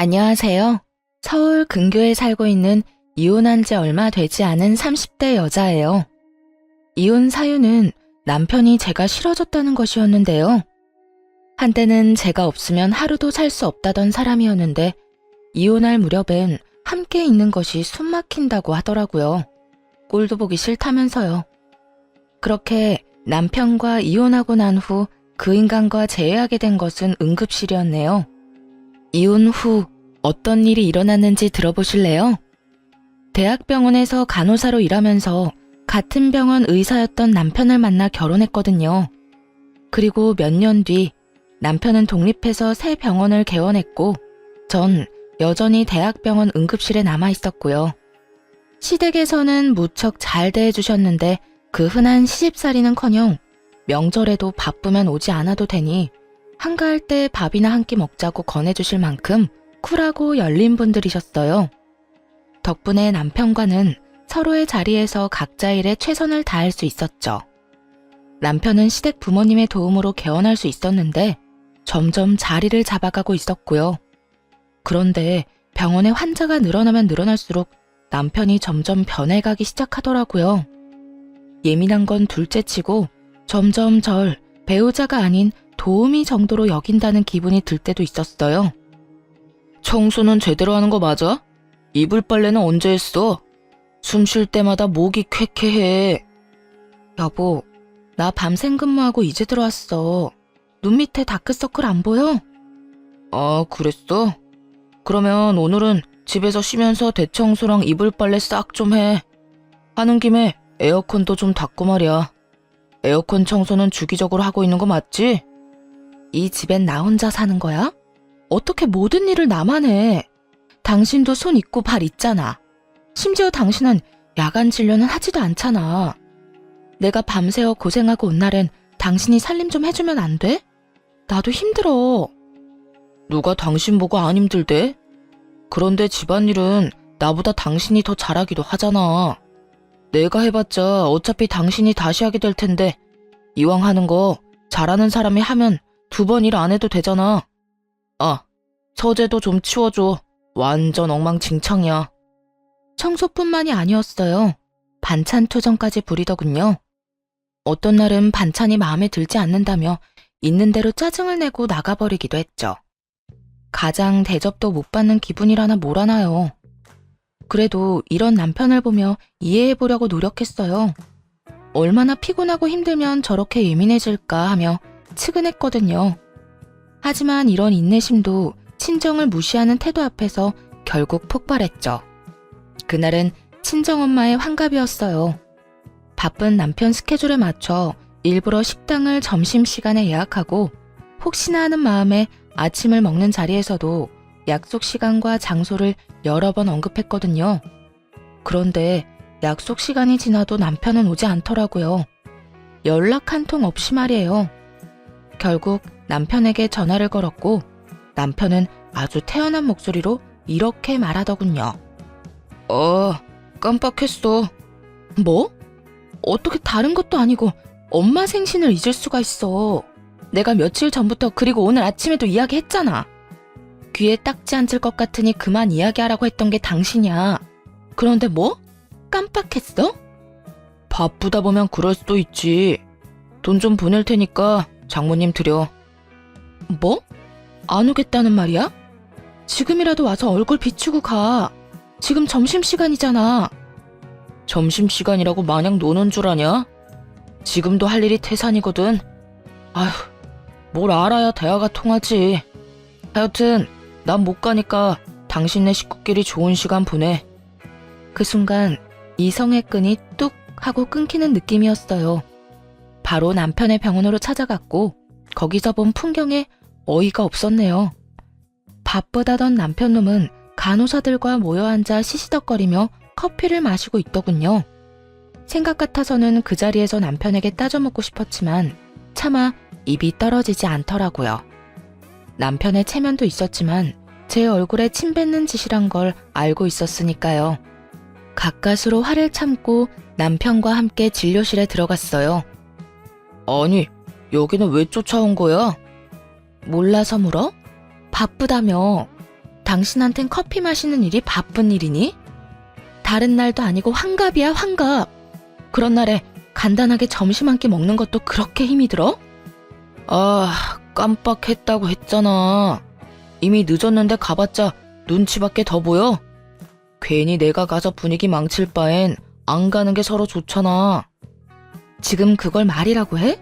안녕하세요. 서울 근교에 살고 있는 이혼한 지 얼마 되지 않은 30대 여자예요. 이혼 사유는 남편이 제가 싫어졌다는 것이었는데요. 한때는 제가 없으면 하루도 살 수 없다던 사람이었는데 이혼할 무렵엔 함께 있는 것이 숨 막힌다고 하더라고요. 꼴도 보기 싫다면서요. 그렇게 남편과 이혼하고 난 후 그 인간과 재회하게 된 것은 응급실이었네요. 이혼 후 어떤 일이 일어났는지 들어보실래요? 대학병원에서 간호사로 일하면서 같은 병원 의사였던 남편을 만나 결혼했거든요. 그리고 몇 년 뒤 남편은 독립해서 새 병원을 개원했고 전 여전히 대학병원 응급실에 남아 있었고요. 시댁에서는 무척 잘 대해주셨는데 그 흔한 시집살이는커녕 명절에도 바쁘면 오지 않아도 되니 한가할 때 밥이나 한 끼 먹자고 권해주실 만큼 쿨하고 열린 분들이셨어요. 덕분에 남편과는 서로의 자리에서 각자 일에 최선을 다할 수 있었죠. 남편은 시댁 부모님의 도움으로 개원할 수 있었는데 점점 자리를 잡아가고 있었고요. 그런데 병원에 환자가 늘어나면 늘어날수록 남편이 점점 변해가기 시작하더라고요. 예민한 건 둘째치고 점점 절 배우자가 아닌 도우미 정도로 여긴다는 기분이 들 때도 있었어요. 청소는 제대로 하는 거 맞아? 이불 빨래는 언제 했어? 숨 쉴 때마다 목이 쾌쾌해. 여보, 나 밤샘 근무하고 이제 들어왔어. 눈 밑에 다크서클 안 보여? 아, 그랬어? 그러면 오늘은 집에서 쉬면서 대청소랑 이불 빨래 싹 좀 해. 하는 김에 에어컨도 좀 닦고 말이야. 에어컨 청소는 주기적으로 하고 있는 거 맞지? 이 집엔 나 혼자 사는 거야? 어떻게 모든 일을 나만 해? 당신도 손 있고 발 있잖아. 심지어 당신은 야간 진료는 하지도 않잖아. 내가 밤새워 고생하고 온 날엔 당신이 살림 좀 해주면 안 돼? 나도 힘들어. 누가 당신 보고 안 힘들대? 그런데 집안일은 나보다 당신이 더 잘하기도 하잖아. 내가 해봤자 어차피 당신이 다시 하게 될 텐데 이왕 하는 거 잘하는 사람이 하면 2번 일 안 해도 되잖아. 아, 서재도 좀 치워줘. 완전 엉망진창이야. 청소뿐만이 아니었어요. 반찬 투정까지 부리더군요. 어떤 날은 반찬이 마음에 들지 않는다며 있는 대로 짜증을 내고 나가버리기도 했죠. 가장 대접도 못 받는 기분이라나 뭐라나요. 그래도 이런 남편을 보며 이해해보려고 노력했어요. 얼마나 피곤하고 힘들면 저렇게 예민해질까 하며 측은했거든요. 하지만 이런 인내심도 친정을 무시하는 태도 앞에서 결국 폭발했죠. 그날은 친정엄마의 환갑이었어요. 바쁜 남편 스케줄에 맞춰 일부러 식당을 점심시간에 예약하고 혹시나 하는 마음에 아침을 먹는 자리에서도 약속 시간과 장소를 여러 번 언급했거든요. 그런데 약속 시간이 지나도 남편은 오지 않더라고요. 연락 한 통 없이 말이에요. 결국 남편에게 전화를 걸었고 남편은 아주 태연한 목소리로 이렇게 말하더군요. 깜빡했어. 뭐? 어떻게 다른 것도 아니고 엄마 생신을 잊을 수가 있어. 내가 며칠 전부터 그리고 오늘 아침에도 이야기했잖아. 귀에 딱지 앉을 것 같으니 그만 이야기하라고 했던 게 당신이야. 그런데 뭐? 깜빡했어? 바쁘다 보면 그럴 수도 있지. 돈 좀 보낼 테니까 장모님 드려. 뭐? 안 오겠다는 말이야? 지금이라도 와서 얼굴 비추고 가. 지금 점심시간이잖아. 점심시간이라고 마냥 노는 줄 아냐? 지금도 할 일이 태산이거든. 아휴, 뭘 알아야 대화가 통하지. 하여튼 난 못 가니까 당신네 식구끼리 좋은 시간 보내. 그 순간 이성의 끈이 뚝 하고 끊기는 느낌이었어요. 바로 남편의 병원으로 찾아갔고 거기서 본 풍경에 어이가 없었네요. 바쁘다던 남편놈은 간호사들과 모여 앉아 시시덕거리며 커피를 마시고 있더군요. 생각 같아서는 그 자리에서 남편에게 따져묻고 싶었지만 차마 입이 떨어지지 않더라고요. 남편의 체면도 있었지만 제 얼굴에 침 뱉는 짓이란 걸 알고 있었으니까요. 가까스로 화를 참고 남편과 함께 진료실에 들어갔어요. 아니, 여기는 왜 쫓아온 거야? 몰라서 물어? 바쁘다며. 당신한텐 커피 마시는 일이 바쁜 일이니? 다른 날도 아니고 환갑이야, 환갑. 그런 날에 간단하게 점심 한 끼 먹는 것도 그렇게 힘이 들어? 아, 깜빡했다고 했잖아. 이미 늦었는데 가봤자 눈치밖에 더 보여? 괜히 내가 가서 분위기 망칠 바엔 안 가는 게 서로 좋잖아. 지금 그걸 말이라고 해?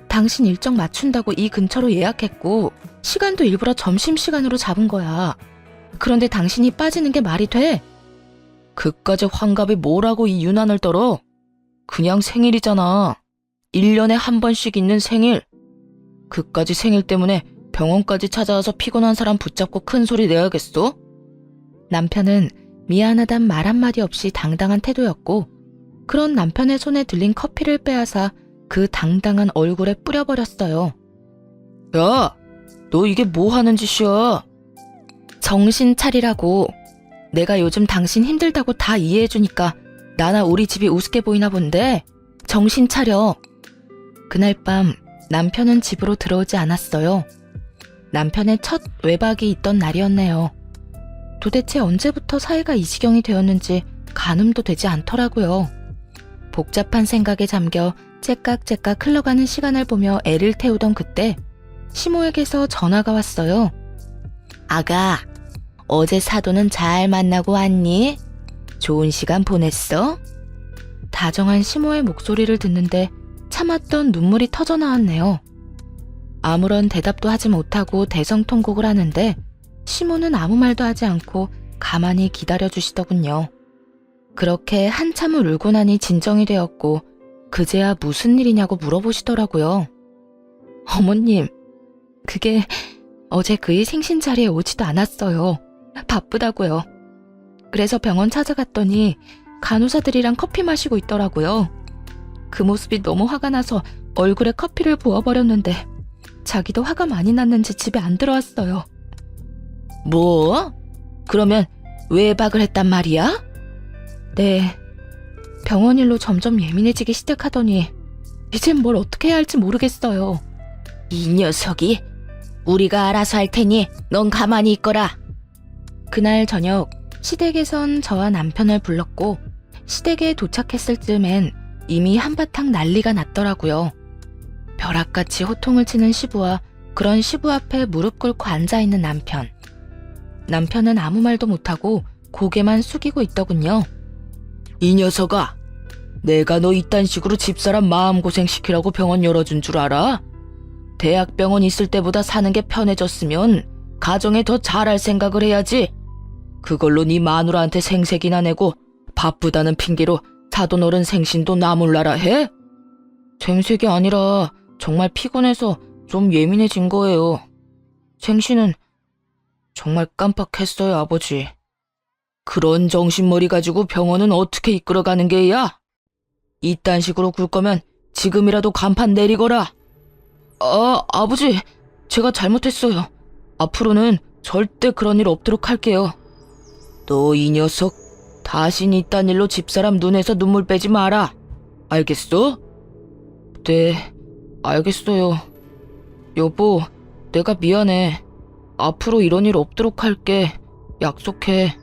당신 일정 맞춘다고 이 근처로 예약했고 시간도 일부러 점심시간으로 잡은 거야. 그런데 당신이 빠지는 게 말이 돼? 그까지 환갑이 뭐라고 이 유난을 떨어? 그냥 생일이잖아. 1년에 한 번씩 있는 생일. 그까지 생일 때문에 병원까지 찾아와서 피곤한 사람 붙잡고 큰 소리 내야겠어? 남편은 미안하단 말 한마디 없이 당당한 태도였고, 그런 남편의 손에 들린 커피를 빼앗아 그 당당한 얼굴에 뿌려버렸어요. 야, 너 이게 뭐 하는 짓이야? 정신 차리라고. 내가 요즘 당신 힘들다고 다 이해해주니까 나나 우리 집이 우습게 보이나 본데 정신 차려. 그날 밤 남편은 집으로 들어오지 않았어요. 남편의 첫 외박이 있던 날이었네요. 도대체 언제부터 사이가 이 지경이 되었는지 가늠도 되지 않더라고요. 복잡한 생각에 잠겨 째깍째깍 흘러가는 시간을 보며 애를 태우던 그때 시모에게서 전화가 왔어요. 아가, 어제 사돈은 잘 만나고 왔니? 좋은 시간 보냈어? 다정한 시모의 목소리를 듣는데 참았던 눈물이 터져 나왔네요. 아무런 대답도 하지 못하고 대성통곡을 하는데 시모는 아무 말도 하지 않고 가만히 기다려주시더군요. 그렇게 한참을 울고 나니 진정이 되었고 그제야 무슨 일이냐고 물어보시더라고요. 어머님, 그게 어제 그의 생신 자리에 오지도 않았어요. 바쁘다고요. 그래서 병원 찾아갔더니 간호사들이랑 커피 마시고 있더라고요. 그 모습이 너무 화가 나서 얼굴에 커피를 부어버렸는데 자기도 화가 많이 났는지 집에 안 들어왔어요. 뭐? 그러면 외박을 했단 말이야? 네. 병원 일로 점점 예민해지기 시작하더니 이젠 뭘 어떻게 해야 할지 모르겠어요. 이 녀석이? 우리가 알아서 할 테니 넌 가만히 있거라. 그날 저녁 시댁에선 저와 남편을 불렀고 시댁에 도착했을 즈음엔 이미 한바탕 난리가 났더라고요. 벼락같이 호통을 치는 시부와 그런 시부 앞에 무릎 꿇고 앉아있는 남편. 남편은 아무 말도 못하고 고개만 숙이고 있더군요. 이 녀석아, 내가 너 이딴 식으로 집사람 마음고생시키라고 병원 열어준 줄 알아? 대학병원 있을 때보다 사는 게 편해졌으면 가정에 더 잘할 생각을 해야지. 그걸로 네 마누라한테 생색이나 내고 바쁘다는 핑계로 사돈 어른 생신도 나몰라라 해? 생색이 아니라 정말 피곤해서 좀 예민해진 거예요. 생신은 정말 깜빡했어요, 아버지. 그런 정신머리 가지고 병원은 어떻게 이끌어가는 게야? 이딴 식으로 굴 거면 지금이라도 간판 내리거라. 아버지, 제가 잘못했어요. 앞으로는 절대 그런 일 없도록 할게요. 너 이 녀석, 다신 이딴 일로 집사람 눈에서 눈물 빼지 마라. 알겠어? 네, 알겠어요. 여보, 내가 미안해. 앞으로 이런 일 없도록 할게. 약속해.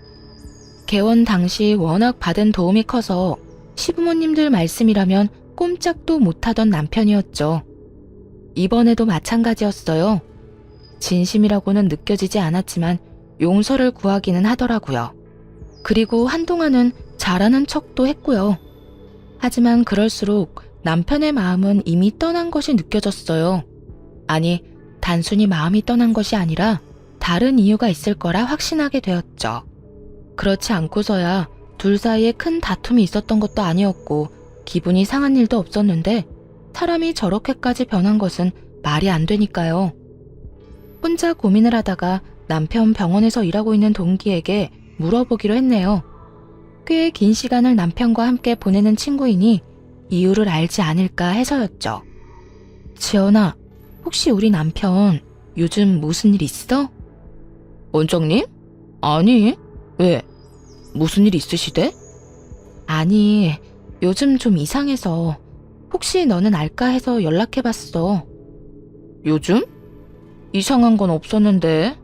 개원 당시 워낙 받은 도움이 커서 시부모님들 말씀이라면 꼼짝도 못하던 남편이었죠. 이번에도 마찬가지였어요. 진심이라고는 느껴지지 않았지만 용서를 구하기는 하더라고요. 그리고 한동안은 잘하는 척도 했고요. 하지만 그럴수록 남편의 마음은 이미 떠난 것이 느껴졌어요. 아니, 단순히 마음이 떠난 것이 아니라 다른 이유가 있을 거라 확신하게 되었죠. 그렇지 않고서야 둘 사이에 큰 다툼이 있었던 것도 아니었고 기분이 상한 일도 없었는데 사람이 저렇게까지 변한 것은 말이 안 되니까요. 혼자 고민을 하다가 남편 병원에서 일하고 있는 동기에게 물어보기로 했네요. 꽤 긴 시간을 남편과 함께 보내는 친구이니 이유를 알지 않을까 해서였죠. 지연아, 혹시 우리 남편 요즘 무슨 일 있어? 원장님? 아니, 왜? 무슨 일 있으시대? 아니, 요즘 좀 이상해서 혹시 너는 알까 해서 연락해봤어. 요즘? 이상한 건 없었는데.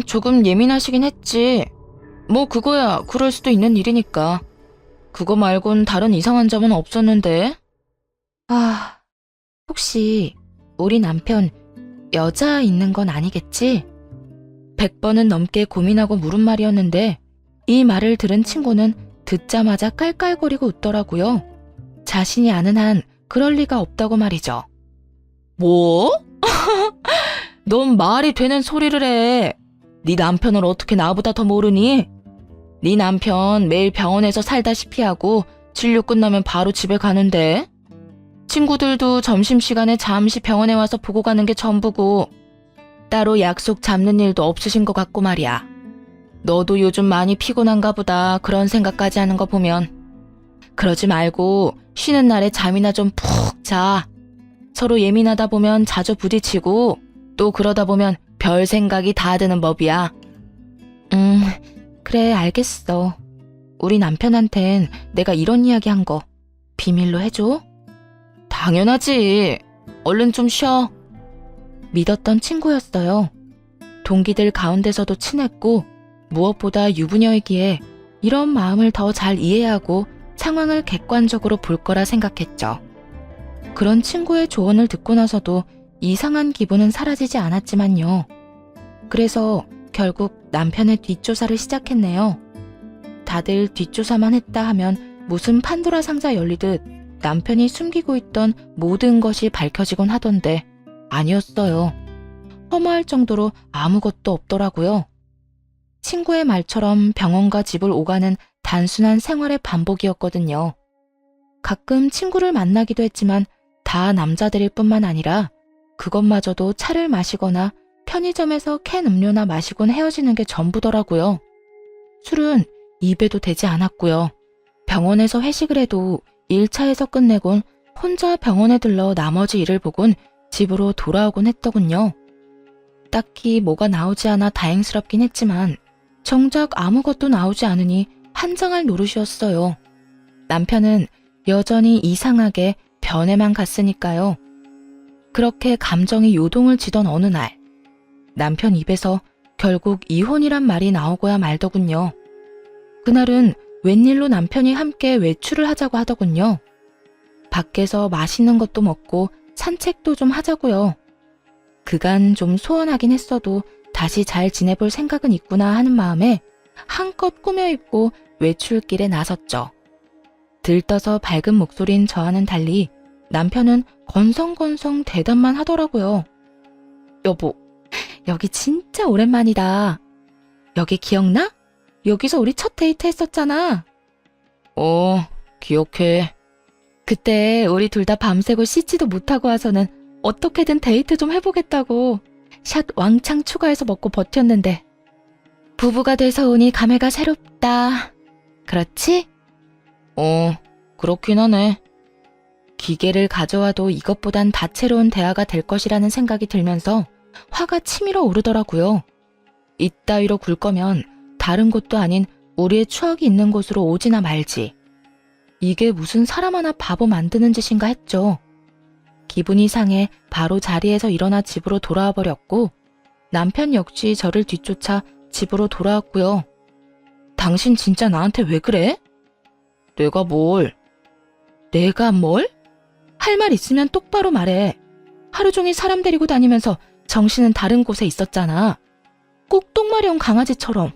조금 예민하시긴 했지. 뭐 그거야 그럴 수도 있는 일이니까. 그거 말곤 다른 이상한 점은 없었는데. 아, 혹시 우리 남편 여자 있는 건 아니겠지? 100번은 넘게 고민하고 물은 말이었는데 이 말을 들은 친구는 듣자마자 깔깔거리고 웃더라고요. 자신이 아는 한 그럴 리가 없다고 말이죠. 뭐? 넌 말이 되는 소리를 해. 네 남편을 어떻게 나보다 더 모르니? 네 남편 매일 병원에서 살다시피 하고 진료 끝나면 바로 집에 가는데 친구들도 점심시간에 잠시 병원에 와서 보고 가는 게 전부고 따로 약속 잡는 일도 없으신 것 같고 말이야. 너도 요즘 많이 피곤한가 보다 그런 생각까지 하는 거 보면. 그러지 말고 쉬는 날에 잠이나 좀 푹 자. 서로 예민하다 보면 자주 부딪히고 또 그러다 보면 별 생각이 다 드는 법이야. 그래 알겠어. 우리 남편한텐 내가 이런 이야기 한 거 비밀로 해줘? 당연하지. 얼른 좀 쉬어. 믿었던 친구였어요. 동기들 가운데서도 친했고 무엇보다 유부녀이기에 이런 마음을 더 잘 이해하고 상황을 객관적으로 볼 거라 생각했죠. 그런 친구의 조언을 듣고 나서도 이상한 기분은 사라지지 않았지만요. 그래서 결국 남편의 뒷조사를 시작했네요. 다들 뒷조사만 했다 하면 무슨 판도라 상자 열리듯 남편이 숨기고 있던 모든 것이 밝혀지곤 하던데 아니었어요. 허무할 정도로 아무것도 없더라고요. 친구의 말처럼 병원과 집을 오가는 단순한 생활의 반복이었거든요. 가끔 친구를 만나기도 했지만 다 남자들일 뿐만 아니라 그것마저도 차를 마시거나 편의점에서 캔 음료나 마시곤 헤어지는 게 전부더라고요. 술은 입에도 대지 않았고요. 병원에서 회식을 해도 1차에서 끝내곤 혼자 병원에 들러 나머지 일을 보곤 집으로 돌아오곤 했더군요. 딱히 뭐가 나오지 않아 다행스럽긴 했지만 정작 아무것도 나오지 않으니 한장할 노릇이었어요. 남편은 여전히 이상하게 변해만 갔으니까요. 그렇게 감정이 요동을 지던 어느 날 남편 입에서 결국 이혼이란 말이 나오고야 말더군요. 그날은 웬일로 남편이 함께 외출을 하자고 하더군요. 밖에서 맛있는 것도 먹고 산책도 좀 하자고요. 그간 좀 소원하긴 했어도 다시 잘 지내볼 생각은 있구나 하는 마음에 한껏 꾸며입고 외출길에 나섰죠. 들떠서 밝은 목소리인 저와는 달리 남편은 건성건성 대답만 하더라고요. 여보, 여기 진짜 오랜만이다. 여기 기억나? 여기서 우리 첫 데이트 했었잖아. 기억해. 그때 우리 둘 다 밤새고 씻지도 못하고 와서는 어떻게든 데이트 좀 해보겠다고 샷 왕창 추가해서 먹고 버텼는데 부부가 돼서 오니 감회가 새롭다. 그렇지? 그렇긴 하네. 기계를 가져와도 이것보단 다채로운 대화가 될 것이라는 생각이 들면서 화가 치밀어 오르더라고요. 이따위로 굴 거면 다른 곳도 아닌 우리의 추억이 있는 곳으로 오지나 말지. 이게 무슨 사람 하나 바보 만드는 짓인가 했죠. 기분이 상해 바로 자리에서 일어나 집으로 돌아와 버렸고 남편 역시 저를 뒤쫓아 집으로 돌아왔고요. 당신 진짜 나한테 왜 그래? 내가 뭘? 내가 뭘? 할 말 있으면 똑바로 말해. 하루 종일 사람 데리고 다니면서 정신은 다른 곳에 있었잖아. 꼭 똥마려운 강아지처럼.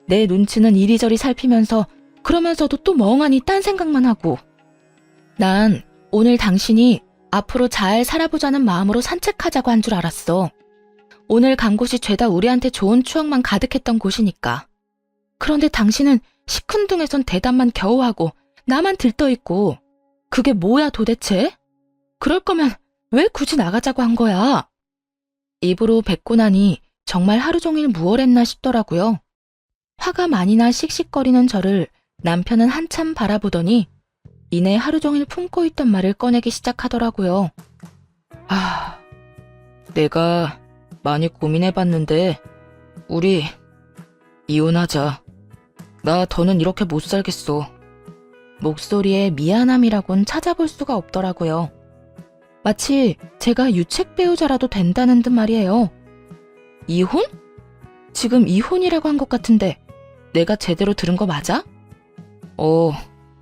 내 눈치는 이리저리 살피면서 그러면서도 또 멍하니 딴 생각만 하고. 난 오늘 당신이 앞으로 잘 살아보자는 마음으로 산책하자고 한 줄 알았어. 오늘 간 곳이 죄다 우리한테 좋은 추억만 가득했던 곳이니까. 그런데 당신은 시큰둥해선 대답만 겨우 하고 나만 들떠있고 그게 뭐야 도대체? 그럴 거면 왜 굳이 나가자고 한 거야? 입으로 뱉고 나니 정말 하루 종일 무얼했나 싶더라고요. 화가 많이 나 씩씩거리는 저를 남편은 한참 바라보더니 이내 하루 종일 품고 있던 말을 꺼내기 시작하더라고요. 내가 많이 고민해봤는데 우리 이혼하자. 나 더는 이렇게 못 살겠어. 목소리에 미안함이라곤 찾아볼 수가 없더라고요. 마치 제가 유책 배우자라도 된다는 듯 말이에요. 이혼? 지금 이혼이라고 한 것 같은데 내가 제대로 들은 거 맞아?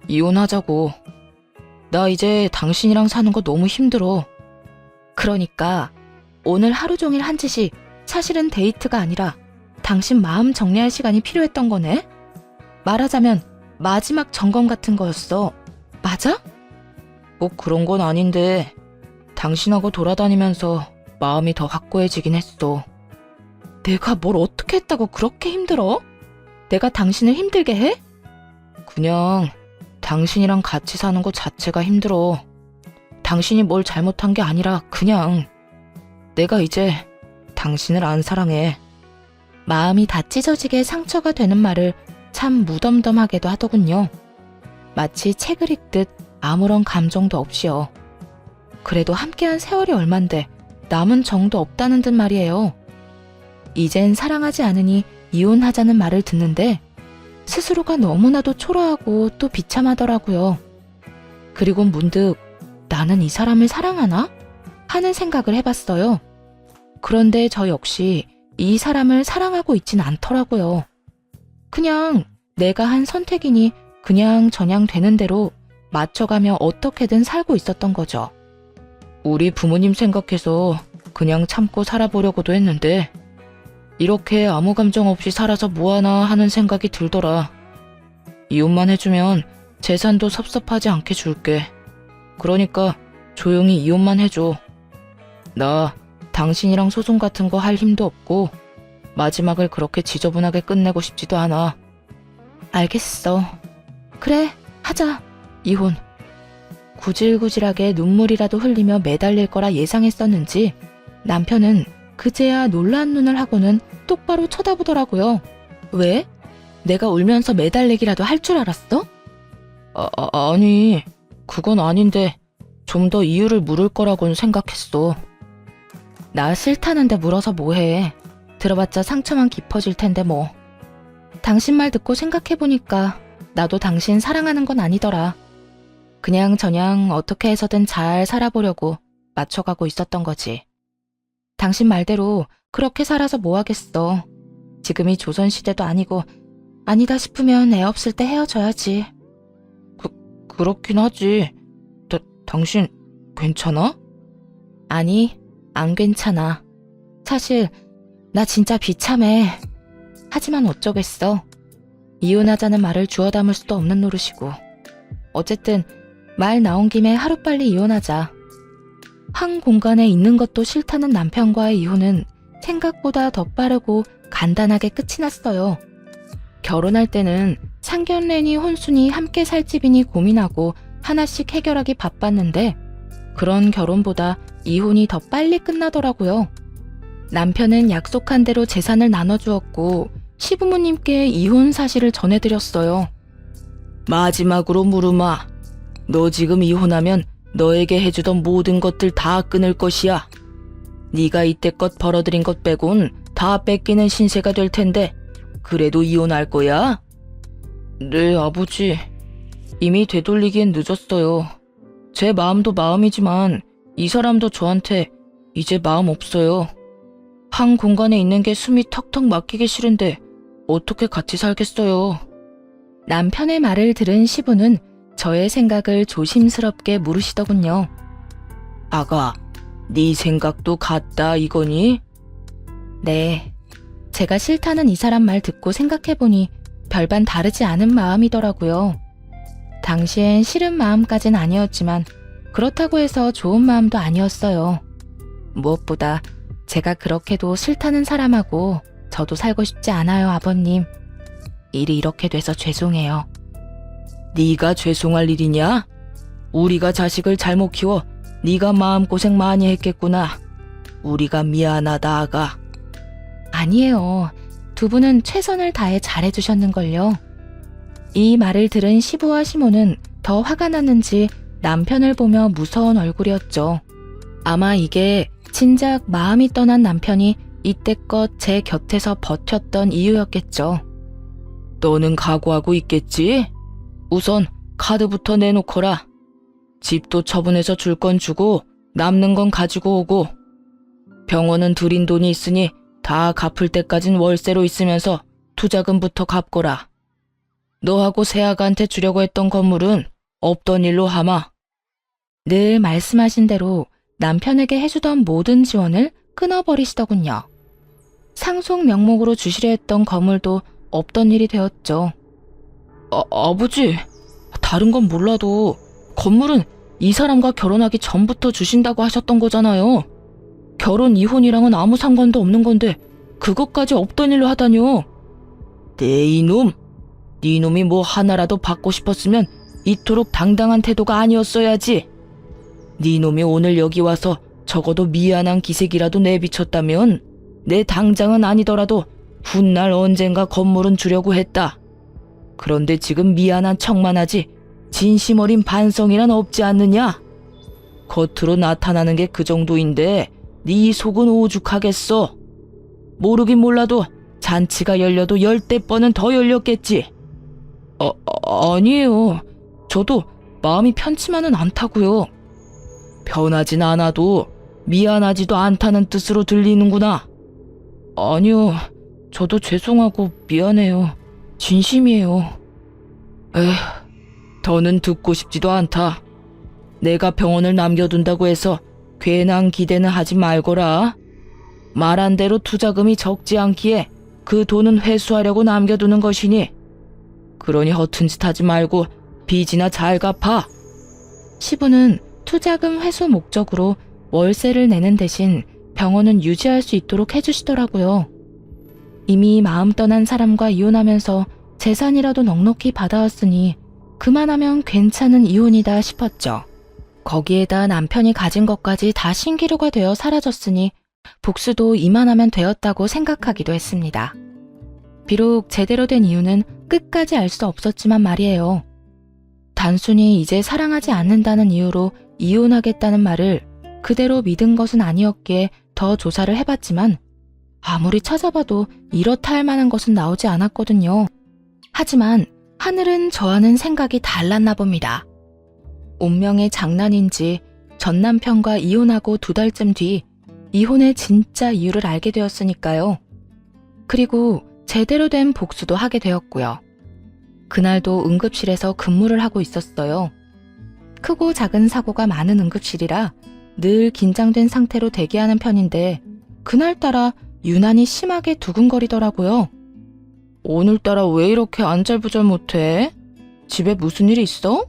이혼하자고. 나 이제 당신이랑 사는 거 너무 힘들어. 그러니까 오늘 하루 종일 한 짓이 사실은 데이트가 아니라 당신 마음 정리할 시간이 필요했던 거네? 말하자면 마지막 점검 같은 거였어. 맞아? 꼭 그런 건 아닌데 당신하고 돌아다니면서 마음이 더 확고해지긴 했어. 내가 뭘 어떻게 했다고 그렇게 힘들어? 내가 당신을 힘들게 해? 그냥 당신이랑 같이 사는 것 자체가 힘들어. 당신이 뭘 잘못한 게 아니라 그냥 내가 이제 당신을 안 사랑해. 마음이 다 찢어지게 상처가 되는 말을 참 무덤덤하게도 하더군요. 마치 책을 읽듯 아무런 감정도 없이요. 그래도 함께한 세월이 얼만데 남은 정도 없다는 듯 말이에요. 이젠 사랑하지 않으니 이혼하자는 말을 듣는데 스스로가 너무나도 초라하고 또 비참하더라고요. 그리고 문득 나는 이 사람을 사랑하나? 하는 생각을 해봤어요. 그런데 저 역시 이 사람을 사랑하고 있진 않더라고요. 그냥 내가 한 선택이니 그냥 저냥 되는 대로 맞춰가며 어떻게든 살고 있었던 거죠. 우리 부모님 생각해서 그냥 참고 살아보려고도 했는데 이렇게 아무 감정 없이 살아서 뭐하나 하는 생각이 들더라. 이혼만 해주면 재산도 섭섭하지 않게 줄게. 그러니까 조용히 이혼만 해줘. 나 당신이랑 소송 같은 거 할 힘도 없고 마지막을 그렇게 지저분하게 끝내고 싶지도 않아. 알겠어. 그래, 하자. 이혼. 구질구질하게 눈물이라도 흘리며 매달릴 거라 예상했었는지 남편은 그제야 놀란 눈을 하고는 똑바로 쳐다보더라고요. 왜? 내가 울면서 매달리기라도 할 줄 알았어? 아니, 그건 아닌데 좀 더 이유를 물을 거라고는 생각했어. 나 싫다는데 물어서 뭐해. 들어봤자 상처만 깊어질 텐데 뭐. 당신 말 듣고 생각해보니까 나도 당신 사랑하는 건 아니더라. 그냥 저냥 어떻게 해서든 잘 살아보려고 맞춰가고 있었던 거지. 당신 말대로 그렇게 살아서 뭐하겠어. 지금이 조선시대도 아니고 아니다 싶으면 애 없을 때 헤어져야지. 그렇긴 하지. 당신 괜찮아? 아니, 안 괜찮아. 사실 나 진짜 비참해. 하지만 어쩌겠어. 이혼하자는 말을 주워 담을 수도 없는 노릇이고. 어쨌든 말 나온 김에 하루빨리 이혼하자. 한 공간에 있는 것도 싫다는 남편과의 이혼은 생각보다 더 빠르고 간단하게 끝이 났어요. 결혼할 때는 상견례니 혼수니 함께 살 집이니 고민하고 하나씩 해결하기 바빴는데 그런 결혼보다 이혼이 더 빨리 끝나더라고요. 남편은 약속한 대로 재산을 나눠주었고 시부모님께 이혼 사실을 전해드렸어요. 마지막으로 물으마. 너 지금 이혼하면 너에게 해주던 모든 것들 다 끊을 것이야. 네가 이때껏 벌어들인 것 빼곤 다 뺏기는 신세가 될 텐데 그래도 이혼할 거야? 네, 아버지. 이미 되돌리기엔 늦었어요. 제 마음도 마음이지만 이 사람도 저한테 이제 마음 없어요. 한 공간에 있는 게 숨이 턱턱 막히기 싫은데 어떻게 같이 살겠어요. 남편의 말을 들은 시부는 저의 생각을 조심스럽게 물으시더군요. 아가, 네 생각도 같다 이거니? 네. 제가 싫다는 이 사람 말 듣고 생각해보니 별반 다르지 않은 마음이더라고요. 당시엔 싫은 마음까진 아니었지만 그렇다고 해서 좋은 마음도 아니었어요. 무엇보다 제가 그렇게도 싫다는 사람하고 저도 살고 싶지 않아요, 아버님. 일이 이렇게 돼서 죄송해요. 네가 죄송할 일이냐? 우리가 자식을 잘못 키워 네가 마음고생 많이 했겠구나. 우리가 미안하다, 아가. 아니에요. 두 분은 최선을 다해 잘해주셨는걸요. 이 말을 들은 시부와 시모는 더 화가 났는지 남편을 보며 무서운 얼굴이었죠. 아마 이게 진작 마음이 떠난 남편이 이때껏 제 곁에서 버텼던 이유였겠죠. 너는 각오하고 있겠지? 우선 카드부터 내놓거라. 집도 처분해서 줄 건 주고 남는 건 가지고 오고 병원은 들인 돈이 있으니 다 갚을 때까진 월세로 있으면서 투자금부터 갚거라. 너하고 세아가한테 주려고 했던 건물은 없던 일로 하마. 늘 말씀하신 대로 남편에게 해주던 모든 지원을 끊어버리시더군요. 상속 명목으로 주시려 했던 건물도 없던 일이 되었죠. 아버지, 다른 건 몰라도 건물은 이 사람과 결혼하기 전부터 주신다고 하셨던 거잖아요. 결혼 이혼이랑은 아무 상관도 없는 건데 그것까지 없던 일로 하다뇨. 네 이놈, 네 놈이 뭐 하나라도 받고 싶었으면 이토록 당당한 태도가 아니었어야지. 네 놈이 오늘 여기 와서 적어도 미안한 기색이라도 내비쳤다면 내 당장은 아니더라도 훗날 언젠가 건물은 주려고 했다. 그런데 지금 미안한 척만 하지 진심 어린 반성이란 없지 않느냐? 겉으로 나타나는 게 그 정도인데 네 속은 오죽하겠어. 모르긴 몰라도 잔치가 열려도 10대 번은 더 열렸겠지. 아니에요. 저도 마음이 편치만은 않다고요. 편하진 않아도 미안하지도 않다는 뜻으로 들리는구나. 아니요. 저도 죄송하고 미안해요. 진심이에요. 에휴, 더는 듣고 싶지도 않다. 내가 병원을 남겨둔다고 해서 괜한 기대는 하지 말거라. 말한 대로 투자금이 적지 않기에 그 돈은 회수하려고 남겨두는 것이니 그러니 허튼 짓 하지 말고 빚이나 잘 갚아. 시부는 투자금 회수 목적으로 월세를 내는 대신 병원은 유지할 수 있도록 해주시더라고요. 이미 마음 떠난 사람과 이혼하면서 재산이라도 넉넉히 받아왔으니 그만하면 괜찮은 이혼이다 싶었죠. 거기에다 남편이 가진 것까지 다 신기루가 되어 사라졌으니 복수도 이만하면 되었다고 생각하기도 했습니다. 비록 제대로 된 이유는 끝까지 알 수 없었지만 말이에요. 단순히 이제 사랑하지 않는다는 이유로 이혼하겠다는 말을 그대로 믿은 것은 아니었기에 더 조사를 해봤지만 아무리 찾아봐도 이렇다 할 만한 것은 나오지 않았거든요. 하지만 하늘은 저와는 생각이 달랐나 봅니다. 운명의 장난인지 전 남편과 이혼하고 2달쯤 뒤 이혼의 진짜 이유를 알게 되었으니까요. 그리고 제대로 된 복수도 하게 되었고요. 그날도 응급실에서 근무를 하고 있었어요. 크고 작은 사고가 많은 응급실이라 늘 긴장된 상태로 대기하는 편인데 그날따라 유난히 심하게 두근거리더라고요. 오늘따라 왜 이렇게 안절부절 못해? 집에 무슨 일 있어?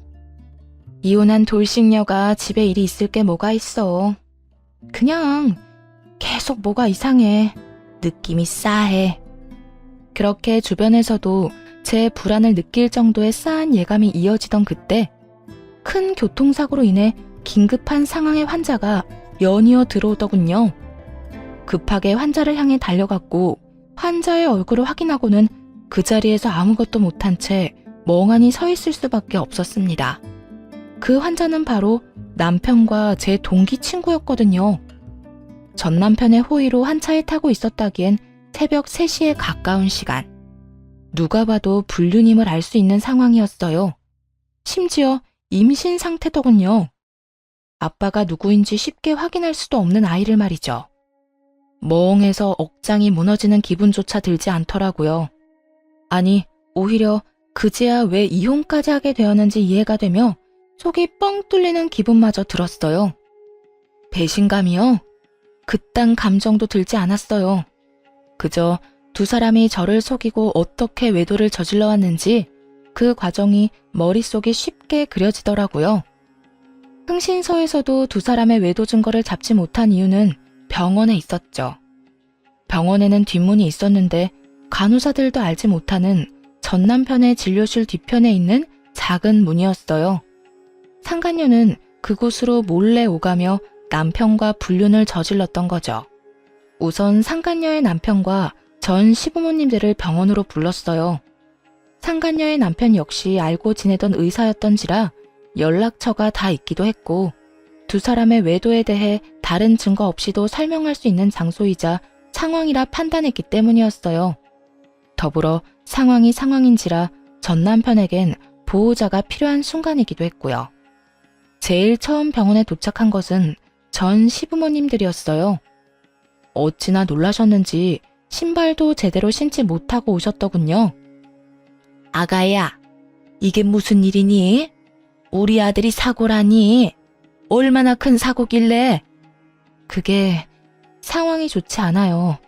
이혼한 돌싱녀가 집에 일이 있을 게 뭐가 있어. 그냥 계속 뭐가 이상해. 느낌이 싸해. 그렇게 주변에서도 제 불안을 느낄 정도의 싸한 예감이 이어지던 그때 큰 교통사고로 인해 긴급한 상황의 환자가 연이어 들어오더군요. 급하게 환자를 향해 달려갔고 환자의 얼굴을 확인하고는 그 자리에서 아무것도 못한 채 멍하니 서 있을 수밖에 없었습니다. 그 환자는 바로 남편과 제 동기 친구였거든요. 전 남편의 호의로 한 차에 타고 있었다기엔 새벽 3시에 가까운 시간. 누가 봐도 불륜임을 알 수 있는 상황이었어요. 심지어 임신 상태더군요. 아빠가 누구인지 쉽게 확인할 수도 없는 아이를 말이죠. 멍해서 억장이 무너지는 기분조차 들지 않더라고요. 아니, 오히려 그제야 왜 이혼까지 하게 되었는지 이해가 되며 속이 뻥 뚫리는 기분마저 들었어요. 배신감이요? 그딴 감정도 들지 않았어요. 그저 두 사람이 저를 속이고 어떻게 외도를 저질러 왔는지 그 과정이 머릿속에 쉽게 그려지더라고요. 흥신소에서도 두 사람의 외도 증거를 잡지 못한 이유는 병원에 있었죠. 병원에는 뒷문이 있었는데 간호사들도 알지 못하는 전 남편의 진료실 뒤편에 있는 작은 문이었어요. 상간녀는 그곳으로 몰래 오가며 남편과 불륜을 저질렀던 거죠. 우선 상간녀의 남편과 전 시부모님들을 병원으로 불렀어요. 상간녀의 남편 역시 알고 지내던 의사였던지라 연락처가 다 있기도 했고 두 사람의 외도에 대해 다른 증거 없이도 설명할 수 있는 장소이자 상황이라 판단했기 때문이었어요. 더불어 상황이 상황인지라 전 남편에겐 보호자가 필요한 순간이기도 했고요. 제일 처음 병원에 도착한 것은 전 시부모님들이었어요. 어찌나 놀라셨는지 신발도 제대로 신지 못하고 오셨더군요. 아가야, 이게 무슨 일이니? 우리 아들이 사고라니? 얼마나 큰 사고길래? 그게 상황이 좋지 않아요.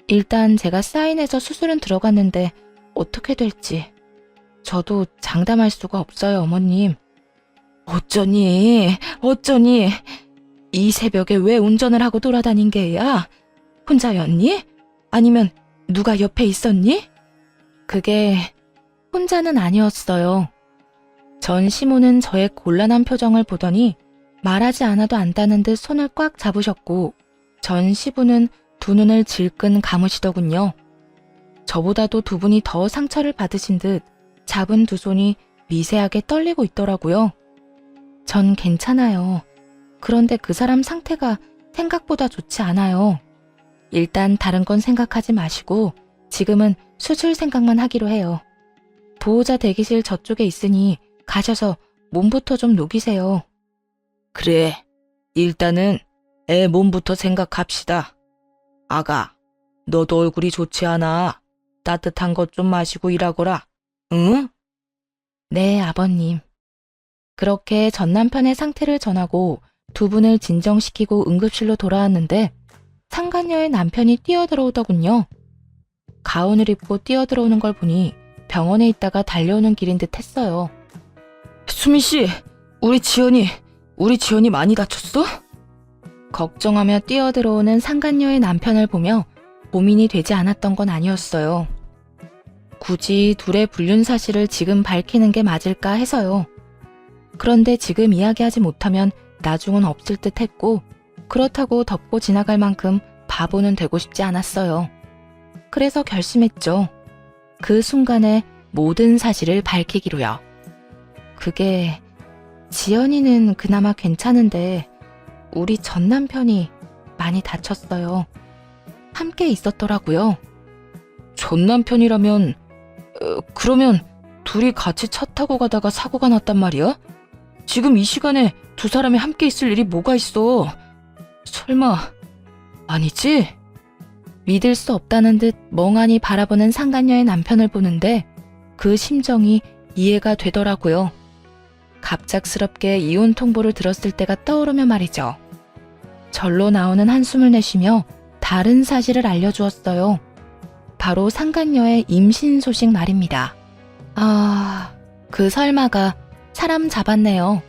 일단 제가 사인해서 수술은 들어갔는데 어떻게 될지 저도 장담할 수가 없어요, 어머님. 어쩌니? 이 새벽에 왜 운전을 하고 돌아다닌 게야? 혼자였니? 아니면 누가 옆에 있었니? 그게 혼자는 아니었어요. 전 시모는 저의 곤란한 표정을 보더니 말하지 않아도 안다는 듯 손을 꽉 잡으셨고 전 시부는 두 눈을 질끈 감으시더군요. 저보다도 두 분이 더 상처를 받으신 듯 잡은 두 손이 미세하게 떨리고 있더라고요. 전 괜찮아요. 그런데 그 사람 상태가 생각보다 좋지 않아요. 일단 다른 건 생각하지 마시고 지금은 수술 생각만 하기로 해요. 보호자 대기실 저쪽에 있으니 가셔서 몸부터 좀 녹이세요. 그래, 일단은 애 몸부터 생각합시다. 아가, 너도 얼굴이 좋지 않아. 따뜻한 것 좀 마시고 일하거라. 응? 네, 아버님. 그렇게 전 남편의 상태를 전하고 두 분을 진정시키고 응급실로 돌아왔는데 상간녀의 남편이 뛰어들어오더군요. 가운을 입고 뛰어들어오는 걸 보니 병원에 있다가 달려오는 길인 듯 했어요. 수민 씨, 우리 지연이 많이 다쳤어? 걱정하며 뛰어들어오는 상간녀의 남편을 보며 고민이 되지 않았던 건 아니었어요. 굳이 둘의 불륜 사실을 지금 밝히는 게 맞을까 해서요. 그런데 지금 이야기하지 못하면 나중은 없을 듯 했고 그렇다고 덮고 지나갈 만큼 바보는 되고 싶지 않았어요. 그래서 결심했죠. 그 순간에 모든 사실을 밝히기로요. 그게 지연이는 그나마 괜찮은데 우리 전 남편이 많이 다쳤어요. 함께 있었더라고요. 전 남편이라면 그러면 둘이 같이 차 타고 가다가 사고가 났단 말이야? 지금 이 시간에 두 사람이 함께 있을 일이 뭐가 있어? 설마 아니지? 믿을 수 없다는 듯 멍하니 바라보는 상간녀의 남편을 보는데 그 심정이 이해가 되더라고요. 갑작스럽게 이혼 통보를 들었을 때가 떠오르며 말이죠. 절로 나오는 한숨을 내쉬며 다른 사실을 알려주었어요. 바로 상간녀의 임신 소식 말입니다. 그 설마가 사람 잡았네요.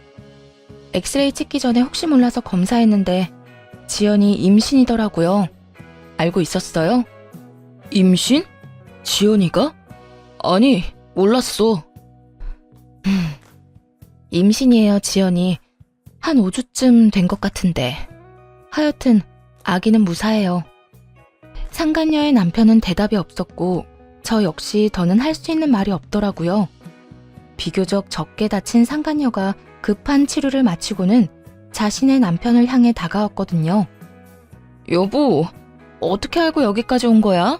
엑스레이 찍기 전에 혹시 몰라서 검사했는데 지연이 임신이더라고요. 알고 있었어요? 임신? 지연이가? 아니, 몰랐어. 임신이에요, 지연이. 한 5주쯤 된 것 같은데. 하여튼 아기는 무사해요. 상간녀의 남편은 대답이 없었고 저 역시 더는 할 수 있는 말이 없더라고요. 비교적 적게 다친 상간녀가 급한 치료를 마치고는 자신의 남편을 향해 다가왔거든요. 여보, 어떻게 알고 여기까지 온 거야?